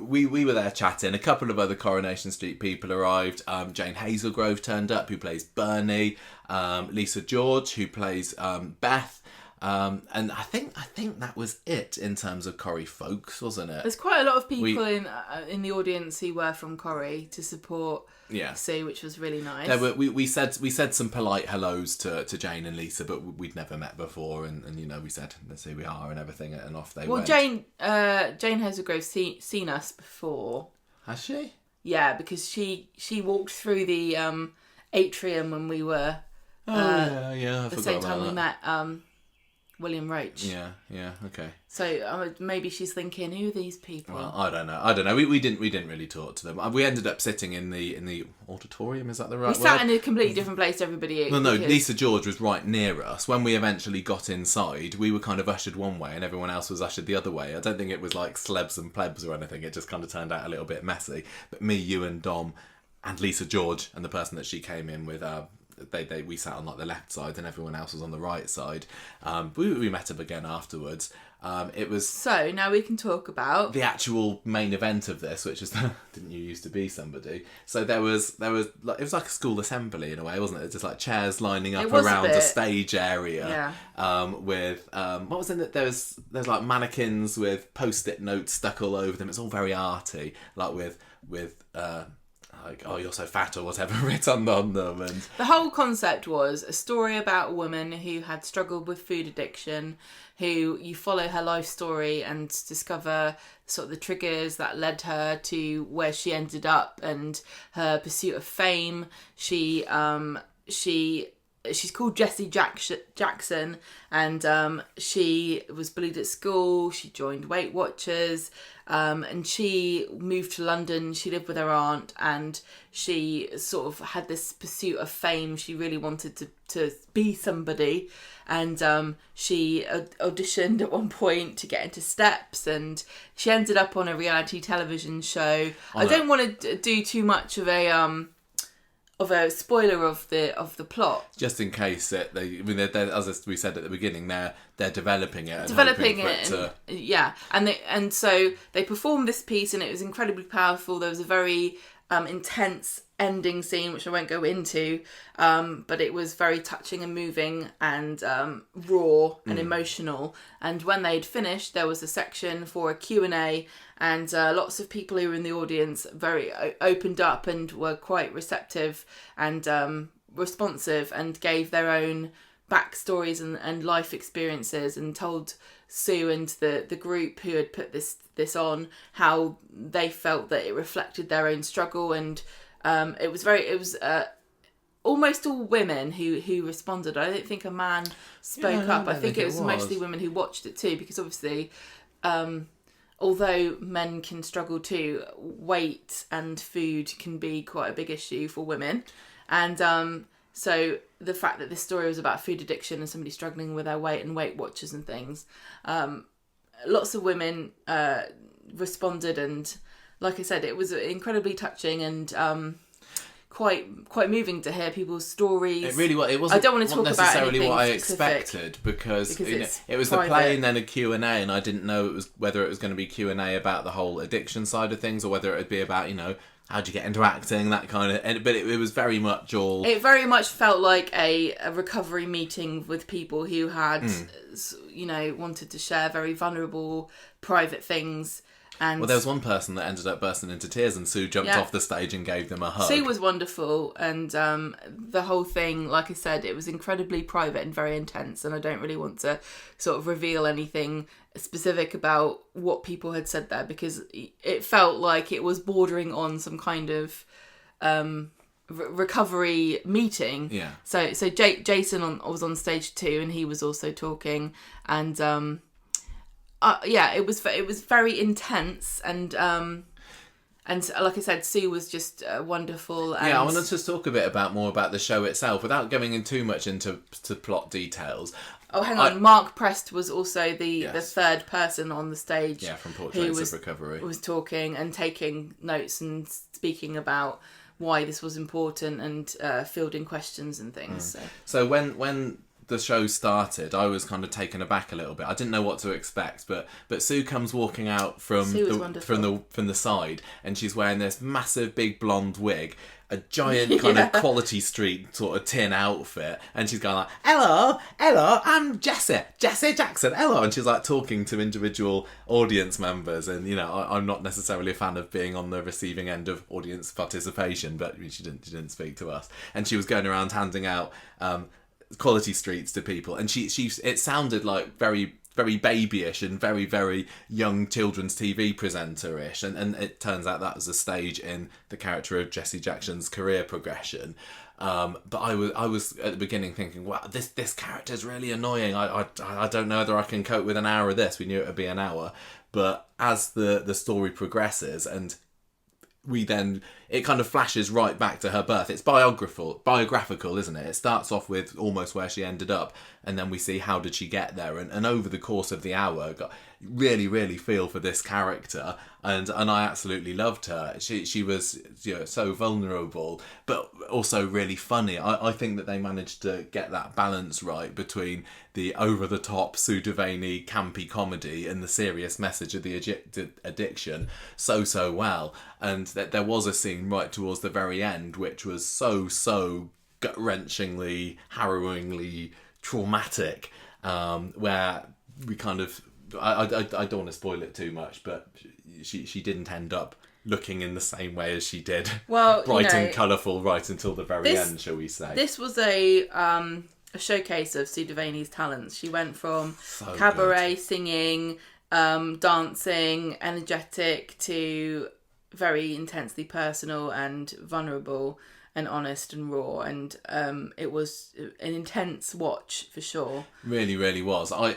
we were there chatting. A couple of other Coronation Street people arrived. Jane Hazelgrove turned up, who plays Bernie. Lisa George, who plays Beth. And I think that was it in terms of Corrie folks, wasn't it? There's quite a lot of people in the audience who were from Corrie to support Sue, which was really nice. We said some polite hellos to Jane and Lisa, but we'd never met before, and we said, let's see who we are and everything, and off they went. Jane Hazelgrove's seen us before. Has she? Yeah, because she walked through the atrium when we were I the same time we met William Roach. Yeah, okay. So maybe she's thinking, who are these people? Well, I don't know. We didn't really talk to them. We ended up sitting in the auditorium. Is that the right word? We sat in a completely different place to everybody. Well, no, Lisa George was right near us. When we eventually got inside, we were kind of ushered one way and everyone else was ushered the other way. I don't think it was like celebs and plebs or anything. It just kind of turned out a little bit messy. But me, you and Dom and Lisa George and the person that she came in with, we sat on like the left side and everyone else was on the right side. We met up again afterwards. It was so now we can talk about the actual main event of this, which is didn't you used to be somebody? So there was like, it was like a school assembly in a way, wasn't it? Just like chairs lining up around a stage area. With what was in it? There's like mannequins with post-it notes stuck all over them. It's all very arty, like with like, oh, you're so fat or whatever written on them. And the whole concept was a story about a woman who had struggled with food addiction, who you follow her life story and discover sort of the triggers that led her to where she ended up and her pursuit of fame. She's called Jessie Jackson, and she was bullied at school. She joined Weight Watchers, and she moved to London. She lived with her aunt, and she sort of had this pursuit of fame. She really wanted to be somebody, and she auditioned at one point to get into Steps, and she ended up on a reality television show. I don't want to do too much of a spoiler of the plot, just in case they're, as we said at the beginning, they're developing it, and so they performed this piece, and it was incredibly powerful. There was a very intense ending scene, which I won't go into, but it was very touching and moving and raw and emotional. And when they'd finished, there was a section for a Q&A, and lots of people who were in the audience very opened up and were quite receptive and responsive and gave their own backstories and life experiences, and told Sue and the group who had put this on how they felt that it reflected their own struggle. And it was almost all women who responded. I don't think a man spoke up. I think it was mostly women who watched it too, because obviously although men can struggle too, weight and food can be quite a big issue for women. And so the fact that this story was about food addiction and somebody struggling with their weight and Weight Watchers and things, lots of women responded, and like I said, it was incredibly touching and quite moving to hear people's stories. It really was. It wasn't. I don't want to talk necessarily about what I specific, expected because it was private. the play and then a Q&A, and I didn't know whether it was going to be Q&A about the whole addiction side of things or whether it would be about how'd you get into acting, that kind of. But it was very much all. It very much felt like a recovery meeting with people who had wanted to share very vulnerable, private things. And there was one person that ended up bursting into tears, and Sue jumped off the stage and gave them a hug. Sue was wonderful, and the whole thing, like I said, it was incredibly private and very intense, and I don't really want to sort of reveal anything specific about what people had said there, because it felt like it was bordering on some kind of recovery meeting. Yeah. So Jason was on stage too, and he was also talking, and it was very intense, and like I said, Sue was just wonderful. And I wanted to talk a bit more about the show itself without going in too much into plot details. Oh, hang on. Mark Prest was also the third person on the stage. Yeah, from Portraits of Recovery. Was talking and taking notes and speaking about why this was important and fielding questions and things. So when the show started, I was kind of taken aback a little bit. I didn't know what to expect, but Sue comes walking out from the side, and she's wearing this massive big blonde wig, a giant kind of Quality Street sort of tin outfit, and she's going like, hello, I'm Jessie Jackson, hello, and she's like talking to individual audience members, and I'm not necessarily a fan of being on the receiving end of audience participation, but she didn't speak to us, and she was going around handing out Quality Streets to people, and she it sounded like very, very babyish and very, very young children's TV presenter-ish, and it turns out that was a stage in the character of Jessie Jackson's career progression. But I was at the beginning thinking, wow, this character's really annoying. I don't know whether I can cope with an hour of this. We knew it would be an hour, but as the story progresses and it kind of flashes right back to her birth. It's biographical, isn't it? It starts off with almost where she ended up, and then we see how did she get there. And over the course of the hour, got really, really feel for this character, and I absolutely loved her. She was so vulnerable, but also really funny. I think that they managed to get that balance right between the over-the-top Sue Devaney campy comedy and the serious message of the addiction so well. And that there was a scene right towards the very end which was so gut-wrenchingly, harrowingly traumatic, where we kind of I don't want to spoil it too much, but she didn't end up looking in the same way as she did. Well, bright and colourful right until the very end, shall we say. This was a showcase of Sue Devaney's talents. She went from cabaret singing, dancing, energetic, to very intensely personal and vulnerable and honest and raw, and it was an intense watch for sure. Really, really was. I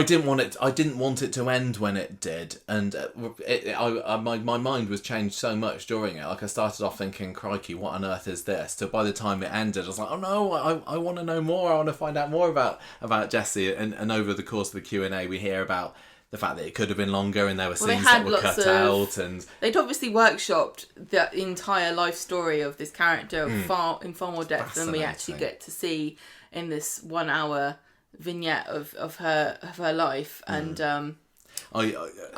didn't want it to end when it did, and my mind was changed so much during it. Like, I started off thinking, crikey, what on earth is this? So by the time it ended, I was like, oh no, I want to know more. I want to find out more about Jessie. And over the course of the Q&A, we hear about the fact that it could have been longer, and there were scenes that were cut out, and they'd obviously workshopped the entire life story of this character in far more depth than we actually get to see in this 1 hour vignette of her life. And I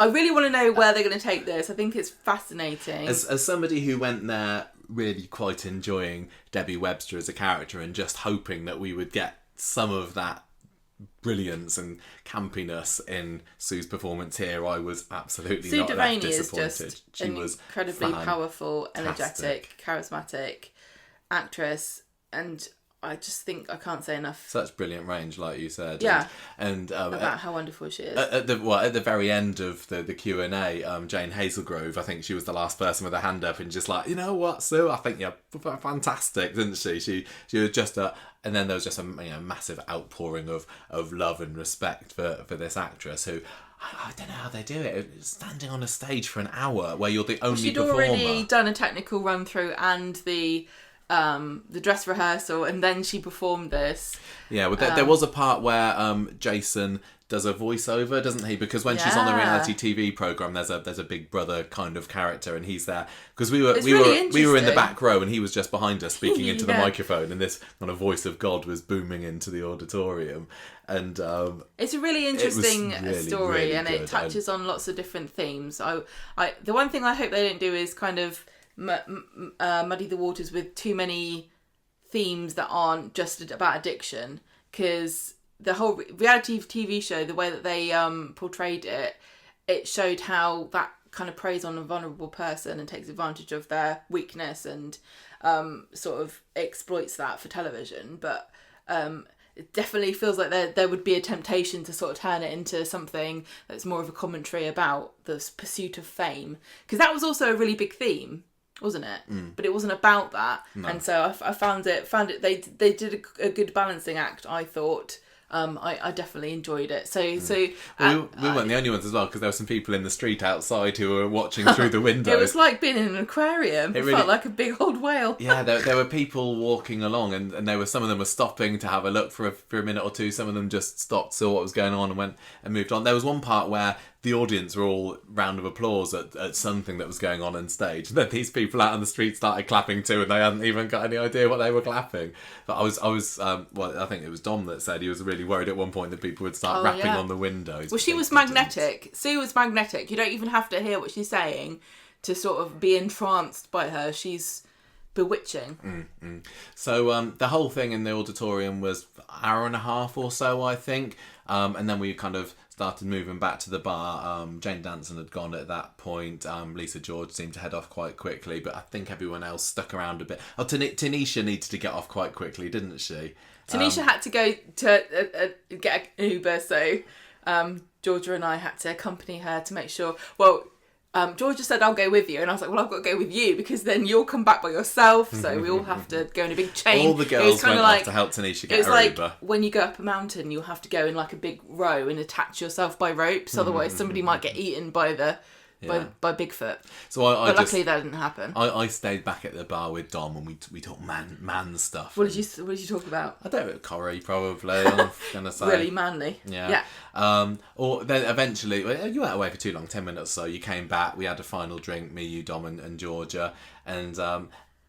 really want to know where they're going to take this. I think it's fascinating. As somebody who went there really quite enjoying Debbie Webster as a character and just hoping that we would get some of that brilliance and campiness in Sue's performance here, I was absolutely not left disappointed. Sue Devaney is just an incredibly powerful, energetic, charismatic actress, and I just think I can't say enough. Such brilliant range, like you said. Yeah. And about how wonderful she is. At the very end of the Q&A, Jane Hazelgrove, I think she was the last person with her hand up, and just like, you know what, Sue, I think you're fantastic, didn't she? She was just and then there was just a massive outpouring of love and respect for this actress who, I don't know how they do it. Standing on a stage for an hour where you're the only performer. She'd already done a technical run through and the the dress rehearsal, and then she performed this. Yeah, well, there was a part where Jason does a voiceover, doesn't he? Because when she's on the reality TV program, there's a Big Brother kind of character, and he's there because we were in the back row, and he was just behind us speaking into the microphone, and this kind of voice of God was booming into the auditorium. And it's a really interesting really, story, really and good. it touches on lots of different themes. The one thing I hope they don't do is kind of muddy the waters with too many themes that aren't just about addiction, because the whole reality TV show, the way that they portrayed it showed how that kind of preys on a vulnerable person and takes advantage of their weakness and sort of exploits that for television. But it definitely feels like there would be a temptation to sort of turn it into something that's more of a commentary about the pursuit of fame, because that was also a really big theme, wasn't it? But it wasn't about that. No. And so I found it they did a good balancing act, I thought. I definitely enjoyed it. We weren't the only ones as well, because there were some people in the street outside who were watching through the window. It was like being in an aquarium. It really felt like a big old whale. Yeah, there were people walking along, and some of them were stopping to have a look for a minute or two. Some of them just stopped, saw what was going on, and went and moved on. There was one part where the audience were all round of applause at something that was going on stage. And then these people out on the street started clapping too, and they hadn't even got any idea what they were clapping. But I think it was Dom that said he was really worried at one point that people would start rapping on the windows. Well, she was magnetic. Sue was magnetic. You don't even have to hear what she's saying to sort of be entranced by her. She's bewitching. So the whole thing in the auditorium was an hour and a half or so, I think. And then we kind of started moving back to the bar. Jane Danson had gone at that point. Lisa George seemed to head off quite quickly, but I think everyone else stuck around a bit. Oh, Tanisha needed to get off quite quickly, didn't she? Tanisha had to go to get an Uber, so Georgia and I had to accompany her to make sure. Well, Georgia said, I'll go with you. And I was like, well, I've got to go with you because then you'll come back by yourself. So we all have to go in a big chain. All the girls went off to help Tanisha get her Uber. Uber. When you go up a mountain, you'll have to go in like a big row and attach yourself by ropes. Otherwise, somebody might get eaten by by Bigfoot. So but luckily that didn't happen. I stayed back at the bar with Dom, and we talked man stuff. What did you talk about? I don't know, Corrie probably. I'm gonna say really manly. Yeah. Or then eventually, you weren't away for too long, 10 minutes or so. You came back. We had a final drink, me, you, Dom, and Georgia, and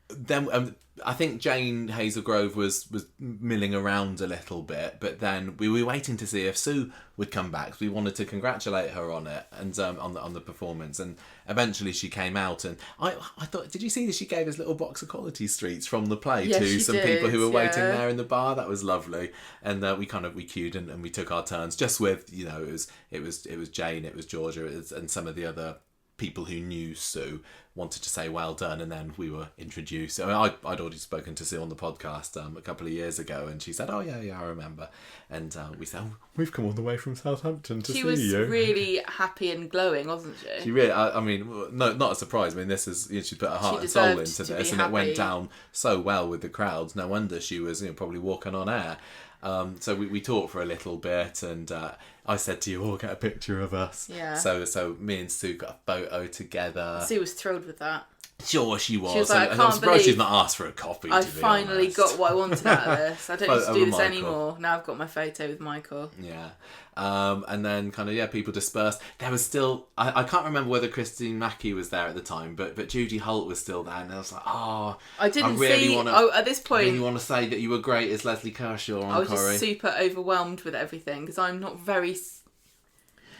then I think Jane Hazelgrove was milling around a little bit, but then we were waiting to see if Sue would come back. We wanted to congratulate her on it and on the performance, and eventually she came out. And I thought, did you see that she gave us little box of Quality Streets from the play to some people who were waiting there in the bar? That was lovely, and we queued and we took our turns just with it was Jane, it was Georgia, and some of the other people who knew Sue wanted to say well done, and then we were introduced. I mean, I'd already spoken to Sue on the podcast a couple of years ago, and she said, oh yeah, I remember. And we said, oh, we've come all the way from Southampton to see you. She was really happy and glowing, wasn't she? She really, I mean, no, not a surprise. I mean, this is, she put her heart and soul into this, and it went down so well with the crowds. No wonder she was probably walking on air. So we talked for a little bit, and I said to you, "Oh, get a picture of us." Yeah. So me and Sue got a photo together. Sue was thrilled with that. Sure, she was. She was like, and I'm surprised she's not asked for a copy. I finally got what I wanted out of this. I don't need to do this anymore. Now I've got my photo with Michael. Yeah. And then kind of, people dispersed. There was still, I can't remember whether Christine Mackie was there at the time, but Judy Holt was still there, and I was like, at this point, I really want to say that you were great as Leslie Kershaw on Corrie. I was just super overwhelmed with everything, because I'm not very...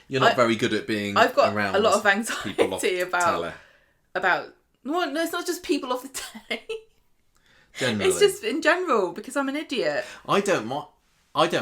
You're not very good at being around. I've got a lot of anxiety about... No, it's not just people off the telly. Generally. It's just in general, because I'm an idiot. I don't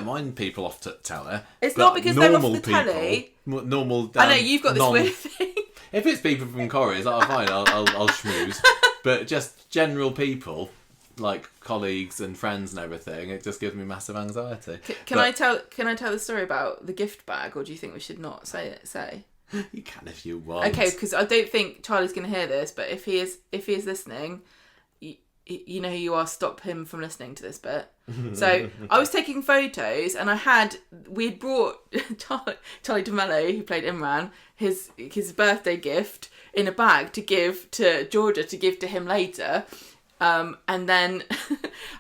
mind people off telly. It's not because they're off the telly. Normal. I know you've got this weird thing. If it's people from Corrie, it's like, fine, I'll schmooze. But just general people, like colleagues and friends and everything, it just gives me massive anxiety. Can I tell the story about the gift bag, or do you think we should not say it? You can if you want. Okay, because I don't think Charlie's going to hear this, but if he is listening, you know who you are. Stop him from listening to this bit. So I was taking photos, and we had brought Charlie D'Amelio, who played Imran, his birthday gift in a bag to give to Georgia, to give to him later. And then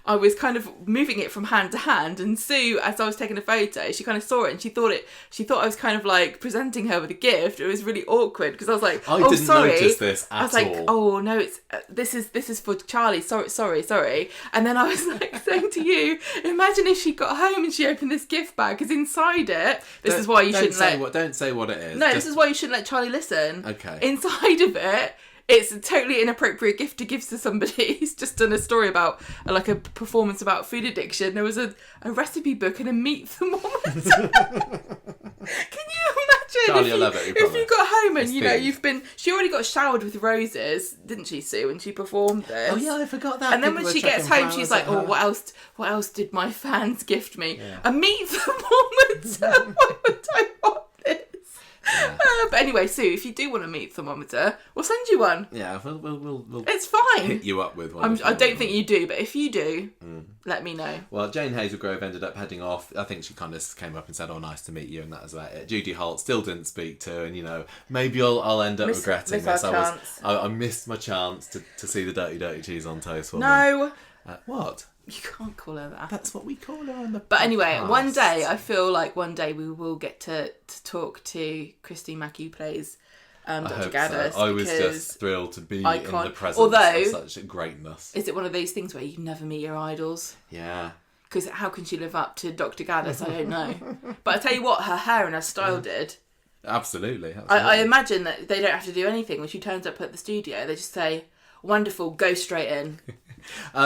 I was kind of moving it from hand to hand, and Sue, as I was taking a photo, she kind of saw it and she thought I was kind of like presenting her with a gift. It was really awkward because I was like, I didn't notice this at all. I was like, oh no, it's this is for Charlie. Sorry. And then I was like saying to you, imagine if she got home and she opened this gift bag, because inside it, this is why you shouldn't don't say what it is. No, this is why you shouldn't let Charlie listen. Okay. Inside of it, it's a totally inappropriate gift to give to somebody who's just done a story about, like a performance about food addiction. There was a recipe book and a meat thermometer. Can you imagine Charlie will love it, if you got home and, she already got showered with roses, didn't she, Sue, when she performed this? Oh yeah, I forgot that. And then when she gets home, she's like, oh, what else did my fans gift me? Yeah. A meat thermometer. Why would I want this? Yeah. But anyway, Sue, if you do want a meat thermometer, we'll send you one. Yeah, we'll it's fine. Hit you up with one. I don't think you do, but if you do, let me know. Well, Jane Hazelgrove ended up heading off. I think she kind of came up and said, "Oh, nice to meet you," and that was about it. Judy Holt still didn't speak to, and maybe I'll end up regretting this. I missed my chance to see the dirty cheese on toast. No. What? You can't call her that. That's what we call her on the But anyway, one day, I feel like one day we will get to talk to Christine Mack, who plays Dr. Gaddis. So. I was just thrilled to be in the presence of such greatness. Is it one of those things where you never meet your idols? Yeah. Because how can she live up to Dr. Gaddis? I don't know. But I tell you what, her hair and her style did. Absolutely. I imagine that they don't have to do anything. When she turns up at the studio, they just say, wonderful, go straight in.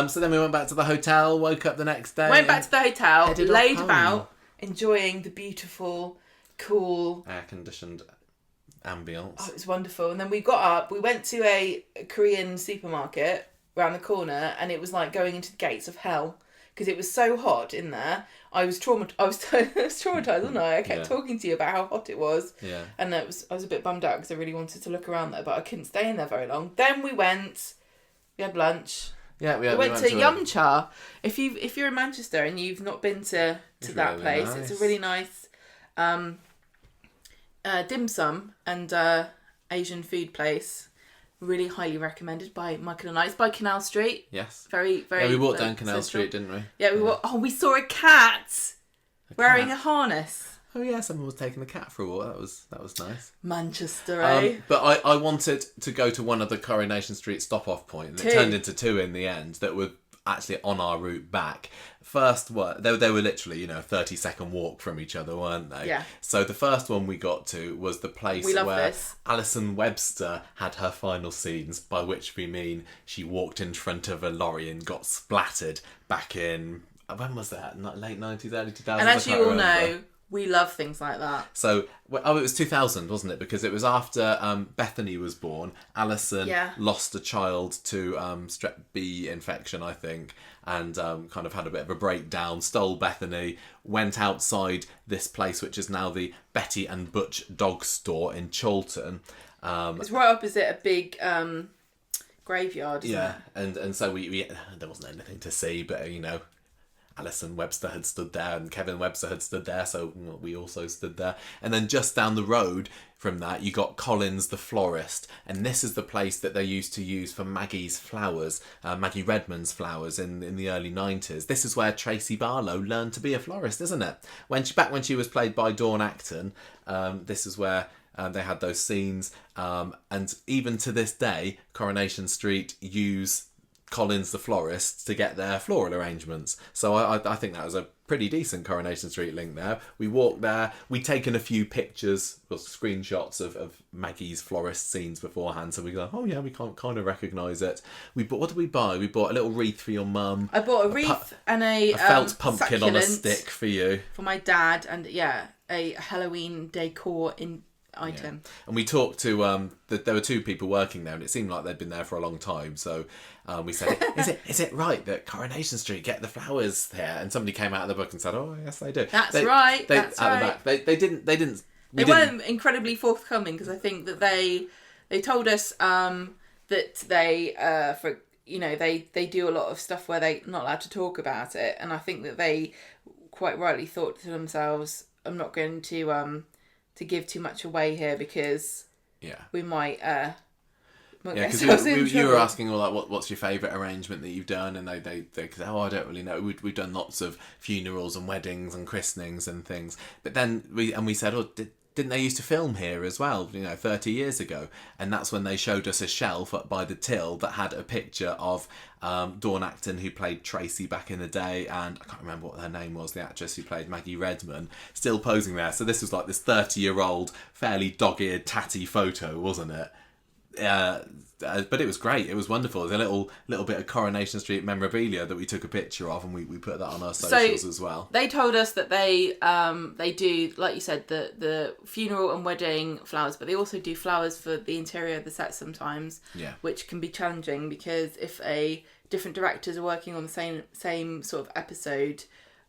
So then we went back to the hotel, woke up the next day. Went back to the hotel, laid about, enjoying the beautiful, cool... air-conditioned ambience. Oh, it was wonderful. And then we got up, we went to a Korean supermarket around the corner, and it was like going into the gates of hell, because it was so hot in there. I was traumatised, wasn't I? I kept talking to you about how hot it was. Yeah. And I was a bit bummed out because I really wanted to look around there, but I couldn't stay in there very long. Then we had lunch. Yeah, we went to Yum Cha. If you're in Manchester and you've not been to that really place, nice. it's a really nice dim sum and Asian food place. Really highly recommended by Michael and I. It's by Canal Street. Yes. Very, very. Yeah, we walked down Canal Street, didn't we? Yeah, we saw a cat wearing a harness. Oh yeah, someone was taking the cat for a walk. That was nice. Manchester, eh? But I wanted to go to one of the Coronation Street stop-off point, and it turned into two in the end that were actually on our route back. First one, they were literally, a 30-second walk from each other, weren't they? Yeah. So the first one we got to was the place where Alison Webster had her final scenes, by which we mean she walked in front of a lorry and got splattered back in, when was that? Late 90s, early 2000s? And as you all know, we love things like that. So, it was 2000, wasn't it? Because it was after Bethany was born. Alison lost a child to strep B infection, I think, and kind of had a bit of a breakdown, stole Bethany, went outside this place, which is now the Betty and Butch dog store in Chorlton. It's right opposite a big graveyard, isn't it? And so we there wasn't anything to see, but, Alison Webster had stood there and Kevin Webster had stood there, so we also stood there. And then just down the road from that, you got Collins the florist, and this is the place that they used to use for Maggie's flowers, Maggie Redman's flowers in the early 90s. This is where Tracy Barlow learned to be a florist, isn't it? Back when she was played by Dawn Acton, this is where they had those scenes, and even to this day, Coronation Street use Collins the florist to get their floral arrangements. So I think that was a pretty decent Coronation Street link there. We walked there, we'd taken a few pictures or screenshots of Maggie's florist scenes beforehand, so we go, oh yeah, we can't kind of recognise it. What did we buy? We bought a little wreath for your mum. I bought a wreath and a felt pumpkin on a stick for you. For my dad, and a Halloween decor item. Yeah. And we talked to there were two people working there, and it seemed like they'd been there for a long time, so we said, is it right that Coronation Street get the flowers here? And somebody came out of the book and said, oh yes they do. That's right. That's right. The back, they weren't incredibly forthcoming, because I think that they told us that they they do a lot of stuff where they're not allowed to talk about it, and I think that they quite rightly thought to themselves, I'm not going to give too much away here, because we might Won't Yeah, get because ourselves in you trouble. were asking all like, what's your favourite arrangement that you've done, and they said, I don't really know. We've done lots of funerals and weddings and christenings and things, but then we said, didn't they used to film here as well, 30 years ago? And that's when they showed us a shelf up by the till that had a picture of Dawn Acton, who played Tracy back in the day, and I can't remember what her name was, the actress who played Maggie Redman, still posing there. So this was like this 30-year-old, fairly dog-eared, tatty photo, wasn't it? But it was great. It was wonderful. There's a little bit of Coronation Street memorabilia that we took a picture of, and we put that on our socials as well. They told us that they do, like you said, the funeral and wedding flowers, but they also do flowers for the interior of the set sometimes, which can be challenging because if different directors are working on the same sort of episode,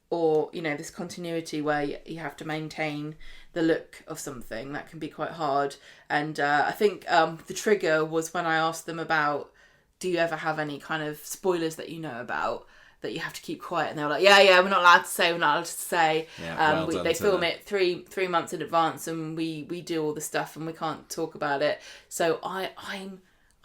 or this continuity where you have to maintain the look of something, that can be quite hard. And I think the trigger was when I asked them about, do you ever have any kind of spoilers that you know about that you have to keep quiet? And they were like, yeah, we're not allowed to say. They film it three months in advance, and we do all the stuff, and we can't talk about it. So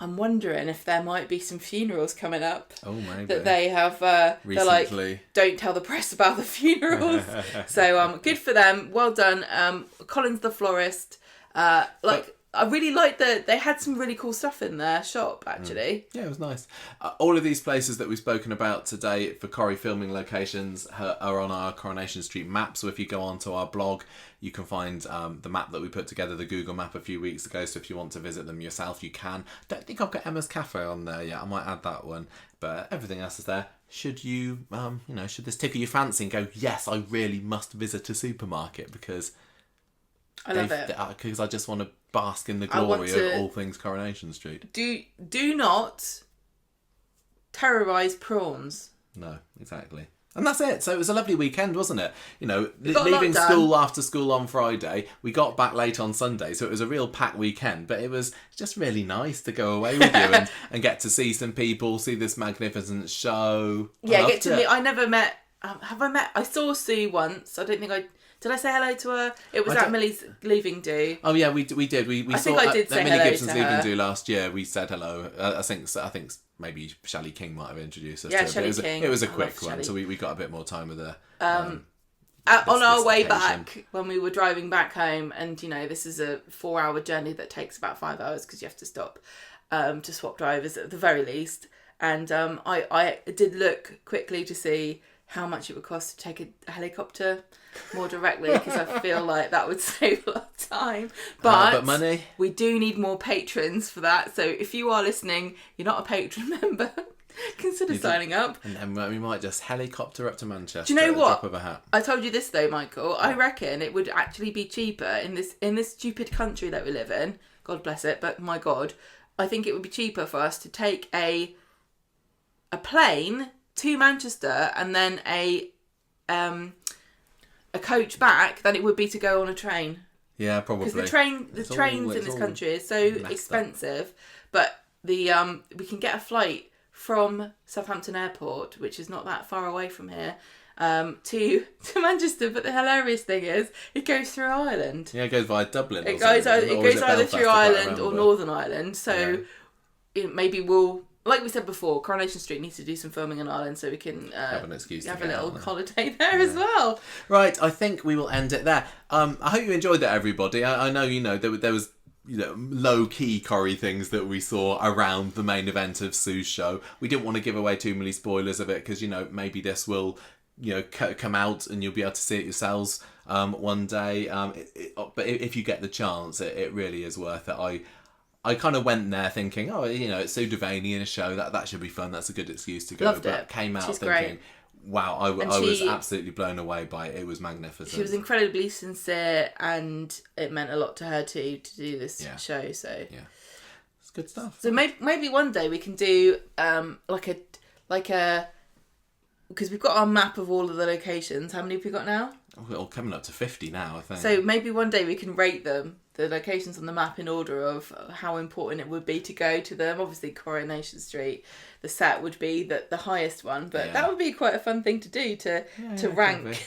I'm wondering if there might be some funerals coming up. Oh, maybe. That they have, they're like, don't tell the press about the funerals. So good for them. Well done. Collins the florist. I really liked that they had some really cool stuff in their shop, actually. Yeah, it was nice. All of these places that we've spoken about today for Corrie filming locations are on our Coronation Street map. So if you go onto our blog, you can find the map that we put together, the Google map a few weeks ago. So if you want to visit them yourself, you can. Don't think I've got Emma's Cafe on there yet. I might add that one. But everything else is there. Should you, should this tickle your fancy and go, yes, I really must visit a supermarket because I love it. Because I just want to bask in the glory of all things Coronation Street. Do not terrorise prawns. No, exactly. And that's it. So it was a lovely weekend, wasn't it? Leaving school after school on Friday, we got back late on Sunday, so it was a real packed weekend. But it was just really nice to go away with you and get to see some people, see this magnificent show. Yeah, get to meet. I never met. Have I met? I saw Sue once. I don't think I. Did I say hello to her? It was at Millie's leaving do. Oh yeah, we did. We I saw think I did say Millie hello Gibson's to her. leaving do last year. We said hello. I think maybe Shelley King might have introduced us. Yeah, to Shelley King. It was a quick one, so we got a bit more time with her. On our way back, when we were driving back home, and this is a 4-hour journey that takes about 5 hours because you have to stop to swap drivers at the very least. And I did look quickly to see how much it would cost to take a helicopter more directly, because I feel like that would save a lot of time. But money. We do need more patrons for that. So if you are listening, you're not a patron member, consider signing up. And then we might just helicopter up to Manchester. Do you know what? At the drop of a hat. I told you this though, Michael. I reckon it would actually be cheaper in this stupid country that we live in. God bless it, but my God, I think it would be cheaper for us to take a plane to Manchester and then a coach back than it would be to go on a train. Yeah, probably. Because the trains in this country are so expensive, but we can get a flight from Southampton Airport, which is not that far away from here, to Manchester. But the hilarious thing is, it goes through Ireland. Yeah, it goes via Dublin. It goes either through Ireland or Northern Ireland. So maybe we'll. Like we said before, Coronation Street needs to do some filming in Ireland so we can have an excuse to have a little holiday there as well. Right, I think we will end it there. I hope you enjoyed that, everybody. I know there was low-key Corrie things that we saw around the main event of Sue's show. We didn't want to give away too many spoilers of it because maybe this will come out and you'll be able to see it yourselves one day. But if you get the chance, it really is worth it. I kind of went there thinking, it's Sue Devaney in a show, that should be fun, that's a good excuse to go. Loved but it. Came out She's thinking, great. Wow, I was absolutely blown away by it. It was magnificent. She was incredibly sincere, and it meant a lot to her too to do this show. So yeah, it's good stuff. So maybe one day we can do like a because we've got our map of all of the locations. How many have we got now? We're all coming up to 50 now, I think. So maybe one day we can rate them, the locations on the map, in order of how important it would be to go to them. Obviously, Coronation Street, the set would be the highest one, but that would be quite a fun thing to do to rank.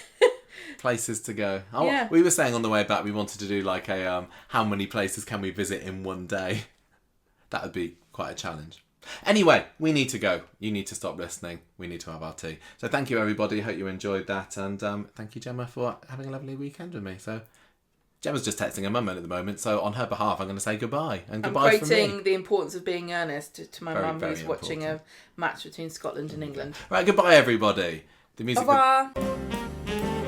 Places to go. Yeah. We were saying on the way back we wanted to do like a how many places can we visit in one day. That would be quite a challenge. Anyway, we need to go. You need to stop listening. We need to have our tea. So thank you, everybody. Hope you enjoyed that. And thank you, Gemma, for having a lovely weekend with me. So Gemma's just texting her mum at the moment. So on her behalf, I'm going to say goodbye. And goodbye from me. I'm quoting the importance of being earnest to my mum, who's watching a match between Scotland and England. Right, goodbye, everybody. The music. Au revoir.